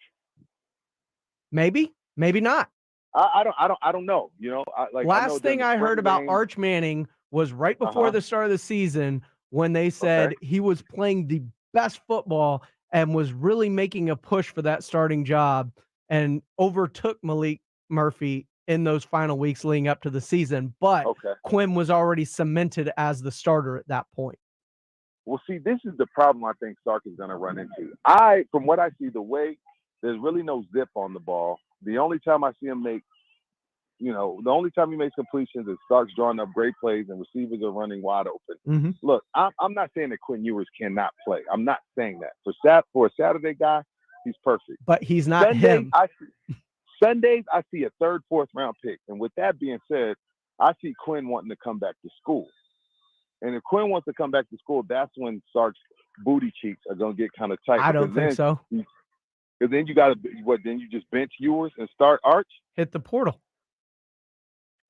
Maybe, maybe not. I don't know. You know, Last thing I heard about Arch Manning was right before the start of the season when they said he was playing the best football and was really making a push for that starting job and overtook Malik Murphy in those final weeks leading up to the season. But Quinn was already cemented as the starter at that point. Well, see, this is the problem I think Sark is going to run into. From what I see, there's really no zip on the ball. The only time I see him the only time he makes completions is Sark's drawing up great plays and receivers are running wide open. Look, I'm not saying that Quinn Ewers cannot play. I'm not saying that. For a Saturday guy, he's perfect. But he's not him. Sundays, I see a 3rd, 4th round pick. And with that being said, I see Quinn wanting to come back to school. And if Quinn wants to come back to school, that's when Sark's booty cheeks are going to get kind of tight. I don't think so. Because then you got to, then you just bench Ewers and start Arch? Hit the portal.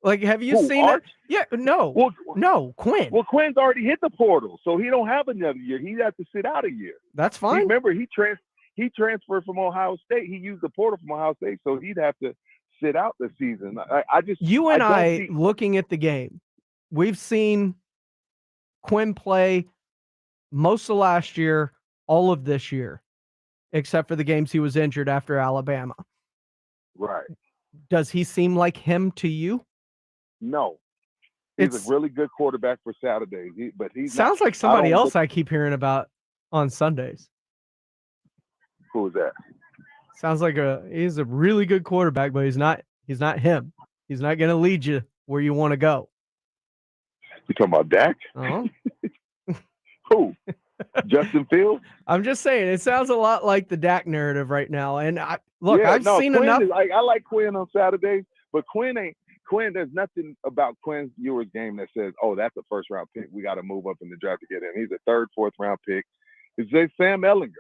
Like, have you seen Arch? it? Yeah, no. No, Quinn. Well, Quinn's already hit the portal, so he don't have another year. He has to sit out a year. That's fine. Remember, he transferred from Ohio State. He used the portal from Ohio State, so he'd have to sit out the season. I looking at the game, we've seen Quinn play most of last year, all of this year, except for the games he was injured after Alabama. Right. Does he seem like him to you? No. He's a really good quarterback for Saturdays. But he sounds like somebody else I keep hearing about on Sundays. Who is that? Sounds like he's a really good quarterback, but he's not him. He's not going to lead you where you want to go. You talking about Dak? Who? Justin Fields? I'm just saying, it sounds a lot like the Dak narrative right now. And I've seen Quinn enough. I like Quinn on Saturdays, but Quinn, there's nothing about Quinn Ewers' game that says, oh, that's a 1st round pick. We got to move up in the draft to get in. He's a 3rd, 4th round pick. It's just Sam Ehlinger.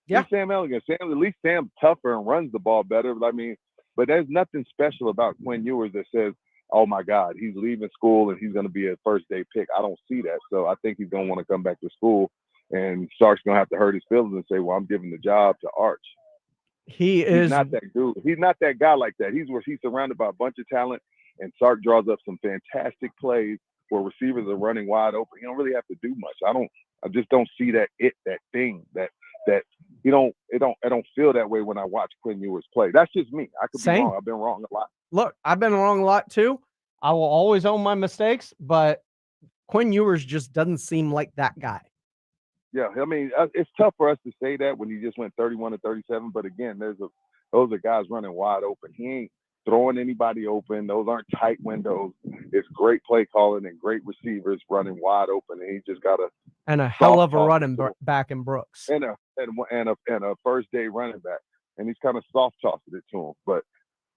Yeah. He's Sam Ehlinger. At least Sam's tougher and runs the ball better. But there's nothing special about Quinn Ewers that says, oh my God, he's leaving school and he's going to be a 1st-day pick. I don't see that. So I think he's going to want to come back to school, and Sark's going to have to hurt his feelings and say, well, I'm giving the job to Arch. He's not that dude. He's not that guy like that. He's surrounded by a bunch of talent, and Sark draws up some fantastic plays where receivers are running wide open. He don't really have to do much. I just don't see that thing that I don't feel that way when I watch Quinn Ewers play. That's just me. I could be wrong. I've been wrong a lot. Look, I've been wrong a lot too. I will always own my mistakes, but Quinn Ewers just doesn't seem like that guy. Yeah, I mean, it's tough for us to say that when he just went 31 to 37. But again, those are guys running wide open. He ain't throwing anybody open. Those aren't tight windows. It's great play calling and great receivers running wide open. And he just got a hell of a running back in Brooks and a 1st-day running back. And he's kind of soft tossing it to him. But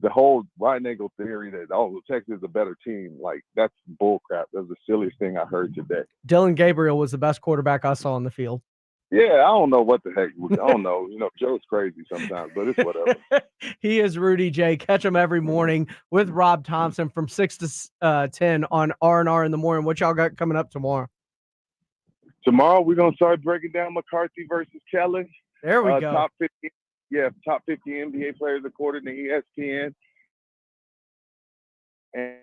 the whole Ryan Nagel theory that Texas is a better team, like, that's bullcrap. That's the silliest thing I heard today. Dylan Gabriel was the best quarterback I saw on the field. Yeah, I don't know what the heck. I don't know. Joe's crazy sometimes, but it's whatever. He is Rudy J. Catch him every morning with Rob Thompson from 6 to 10 on R&R in the morning. What y'all got coming up tomorrow? Tomorrow we're gonna start breaking down McCarthy versus Kelly. There we go. Top 50 NBA players according to ESPN. And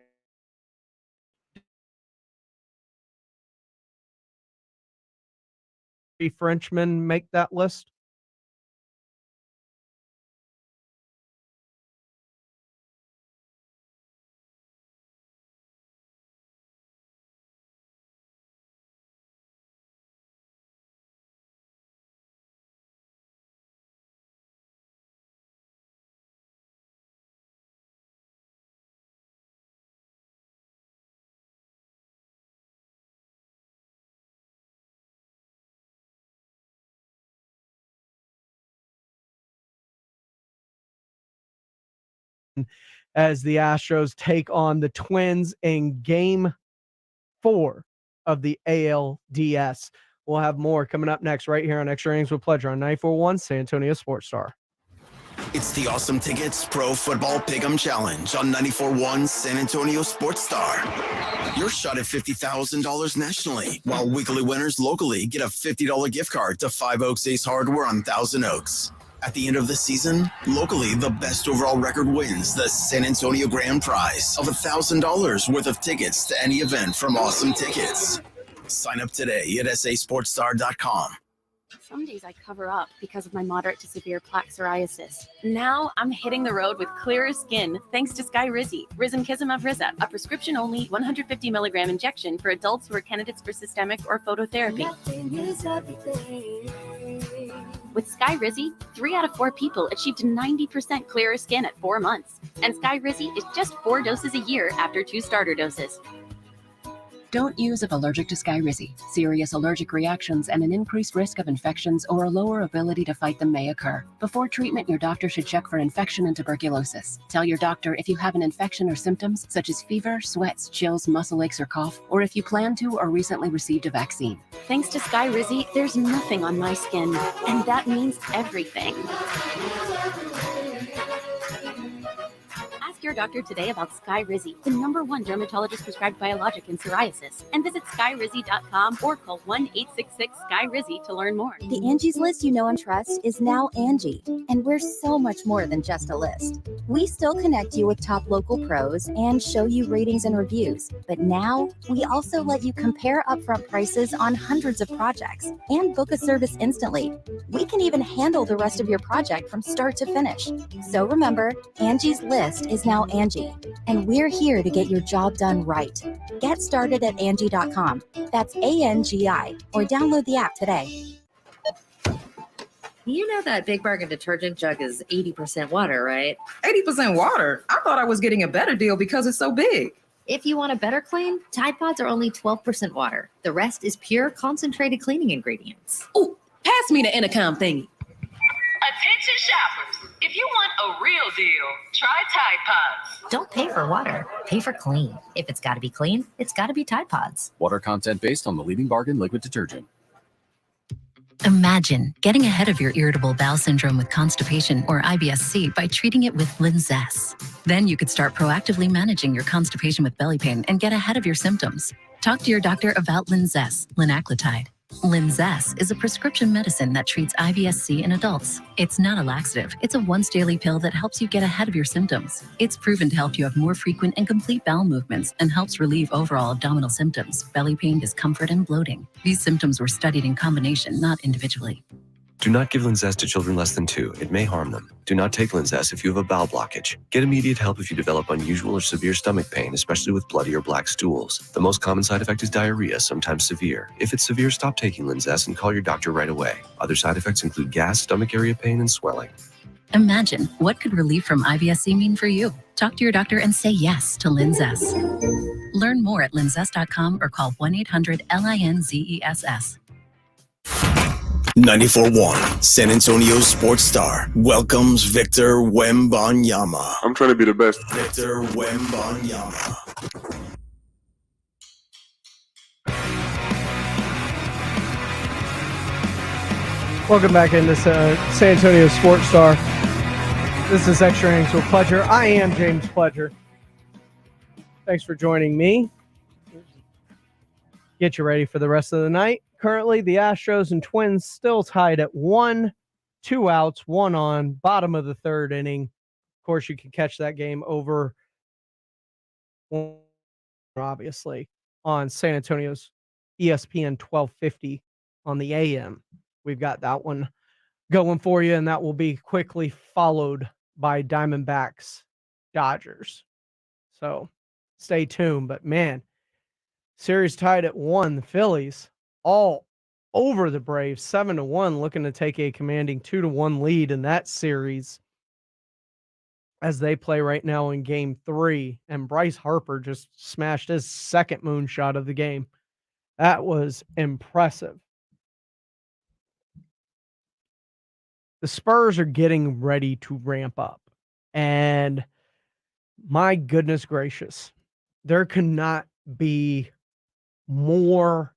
Frenchmen make that list? as the Astros take on the Twins in Game 4 of the ALDS. We'll have more coming up next right here on Extra Innings with Pleasure on 94.1 San Antonio Sports Star. It's the Awesome Tickets Pro Football Pick'em Challenge on 94.1 San Antonio Sports Star. Your shot at $50,000 nationally, while weekly winners locally get a $50 gift card to Five Oaks Ace Hardware on Thousand Oaks. At the end of the season, locally, the best overall record wins the San Antonio Grand Prize of $1,000 worth of tickets to any event from Awesome Tickets. Sign up today at sasportstar.com. Some days I cover up because of my moderate to severe plaque psoriasis. Now I'm hitting the road with clearer skin thanks to Skyrizi, Risankizumab Riza, a prescription-only 150 milligram injection for adults who are candidates for systemic or phototherapy. With Skyrizi, 3 out of 4 people achieved 90% clearer skin at 4 months. And Skyrizi is just 4 doses a year after 2 starter doses. Don't use if allergic to Skyrizi. Serious allergic reactions and an increased risk of infections or a lower ability to fight them may occur. Before treatment, your doctor should check for infection and tuberculosis. Tell your doctor if you have an infection or symptoms such as fever, sweats, chills, muscle aches, or cough, or if you plan to or recently received a vaccine. Thanks to Skyrizi, there's nothing on my skin, and that means everything. Ask your doctor today about Skyrizi, the #1 dermatologist prescribed biologic in psoriasis, and visit skyrizi.com or call 1-866-SKY-RIZZI to learn more. The Angie's List you know and trust is now Angie, and we're so much more than just a list. We still connect you with top local pros and show you ratings and reviews, but now we also let you compare upfront prices on hundreds of projects and book a service instantly. We can even handle the rest of your project from start to finish. So remember, Angie's List is now Angie, and we're here to get your job done right. Get started at Angie.com. That's ANGI, or download the app today. You know that Big Bargain detergent jug is 80% water, right? 80% water? I thought I was getting a better deal because it's so big. If you want a better clean, Tide Pods are only 12% water. The rest is pure concentrated cleaning ingredients. Ooh, pass me the intercom thingy. Attention shoppers, if you want a real deal, try Tide Pods. Don't pay for water, pay for clean. If it's got to be clean, it's got to be Tide Pods. Water content based on the leading bargain liquid detergent. Imagine getting ahead of your irritable bowel syndrome with constipation or IBS-C by treating it with Linzess. Then you could start proactively managing your constipation with belly pain and get ahead of your symptoms. Talk to your doctor about Linzess, linaclotide. Linzess is a prescription medicine that treats IBS-C in adults. It's not a laxative. It's a once-daily pill that helps you get ahead of your symptoms. It's proven to help you have more frequent and complete bowel movements and helps relieve overall abdominal symptoms, belly pain, discomfort, and bloating. These symptoms were studied in combination, not individually. Do not give Linzess to children less than 2. It may harm them. Do not take Linzess if you have a bowel blockage. Get immediate help if you develop unusual or severe stomach pain, especially with bloody or black stools. The most common side effect is diarrhea, sometimes severe. If it's severe, stop taking Linzess and call your doctor right away. Other side effects include gas, stomach area pain, and swelling. Imagine, what could relief from IBS-C mean for you? Talk to your doctor and say yes to Linzess. Learn more at linzess.com or call 1-800-LINZESS. 94.1 San Antonio Sports Star welcomes Victor Wembanyama. I'm trying to be the best. Victor Wembanyama. Welcome back into San Antonio Sports Star. This is Extra Innings with Pleasure. I am James Pleasure. Thanks for joining me. Get you ready for the rest of the night. Currently, the Astros and Twins still tied at 1, 2 outs, 1 on, bottom of the third inning. Of course, you can catch that game over, obviously, on San Antonio's ESPN 1250 on the AM. We've got that one going for you, and that will be quickly followed by Diamondbacks Dodgers. So stay tuned. But man, series tied at 1. The Phillies all over the Braves, 7-1, looking to take a commanding 2-1 lead in that series as they play right now in Game 3. And Bryce Harper just smashed his second moonshot of the game. That was impressive. The Spurs are getting ready to ramp up. And My goodness gracious. There cannot be more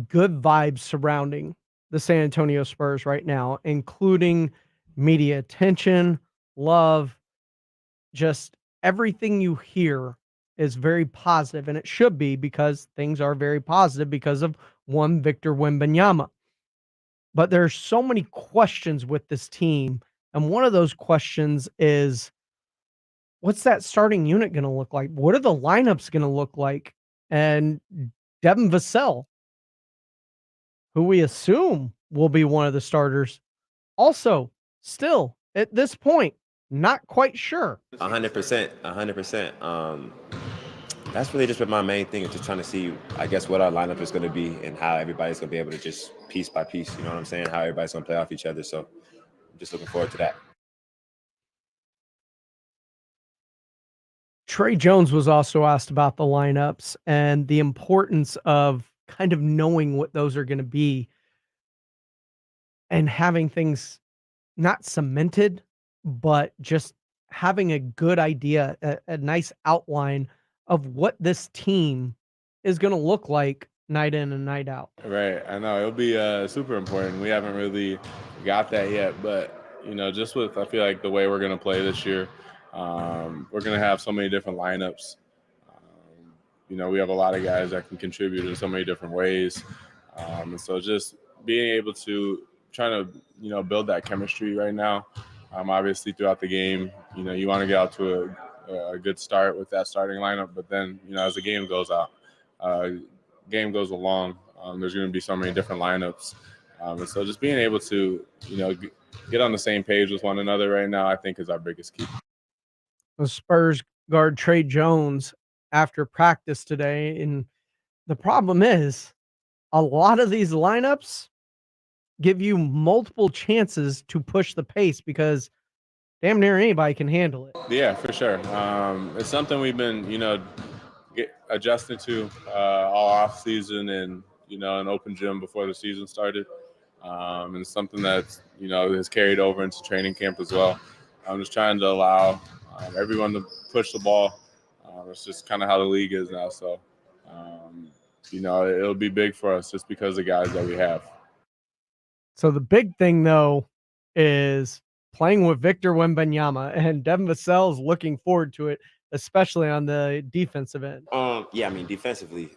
good vibes surrounding the San Antonio Spurs right now, including media attention, love, just everything you hear is very positive, and it should be because things are very positive because of one Victor Wembanyama. But there's so many questions with this team, and one of those questions is, what's that starting unit going to look like? What are the lineups going to look like? And Devin Vassell, who we assume will be one of the starters, also still at this point not quite sure. 100%. That's really just been my main thing, is just trying to see, I guess, what our lineup is going to be and how everybody's going to be able to just piece by piece, you know what I'm saying, how everybody's going to play off each other. So I'm just looking forward to that. Trey Jones was also asked about the lineups and the importance of kind of knowing what those are going to be and having things not cemented, but just having a good idea, a nice outline of what this team is going to look like night in and night out. Right. I know it'll be super important. We haven't really got that yet, but just with, I feel like the way we're going to play this year, we're going to have so many different lineups. We have a lot of guys that can contribute in so many different ways. And so just being able to try to, build that chemistry right now. Obviously throughout the game, you want to get out to a good start with that starting lineup, but then, as the game goes along, there's going to be so many different lineups. And so just being able to, get on the same page with one another right now, I think is our biggest key. The Spurs guard Trey Jones after practice today. And the problem is a lot of these lineups give you multiple chances to push the pace because damn near anybody can handle it. Yeah, for sure. It's something we've been, adjusting to all off season and, an open gym before the season started. And it's something that, has carried over into training camp as well. I'm just trying to allow everyone to push the ball. It's just kind of how the league is now. So, it'll be big for us just because of the guys that we have. So the big thing, though, is playing with Victor Wembanyama, and Devin Vassell is looking forward to it, especially on the defensive end. Defensively,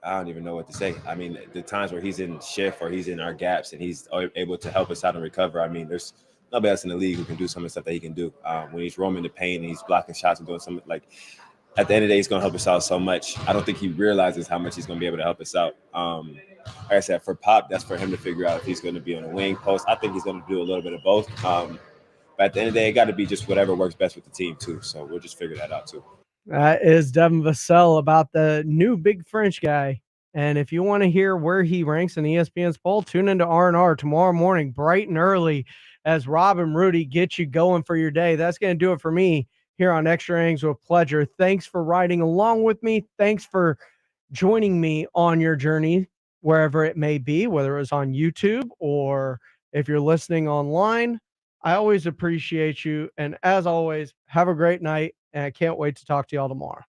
I don't even know what to say. The times where he's in shift or he's in our gaps and he's able to help us out and recover, there's nobody else in the league who can do some of the stuff that he can do. When he's roaming the paint and he's blocking shots and doing something, like, at the end of the day, he's going to help us out so much. I don't think he realizes how much he's going to be able to help us out. Like I said, for Pop, that's for him to figure out if he's going to be on a wing post. I think he's going to do a little bit of both. But at the end of the day, it got to be just whatever works best with the team, too. So we'll just figure that out, too. That is Devin Vassell about the new big French guy. And if you want to hear where he ranks in ESPN's poll, tune into R&R tomorrow morning, bright and early, as Rob and Rudy get you going for your day. That's going to do it for me here on Extra Innings with Pleasure. Thanks for riding along with me. Thanks for joining me on your journey, wherever it may be, whether it's on YouTube or if you're listening online. I always appreciate you. And as always, have a great night. And I can't wait to talk to y'all tomorrow.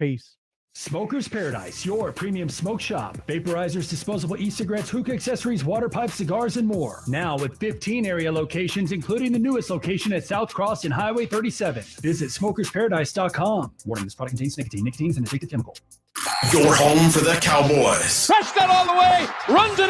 Peace. Smoker's Paradise, your premium smoke shop. Vaporizers, disposable e-cigarettes, hookah accessories, water pipes, cigars, and more. Now with 15 area locations, including the newest location at South Cross and Highway 37. Visit smokersparadise.com. Warning, this product contains nicotine. Nicotine is an addictive chemical. Your home for the Cowboys. Crushed that all the way. Runs it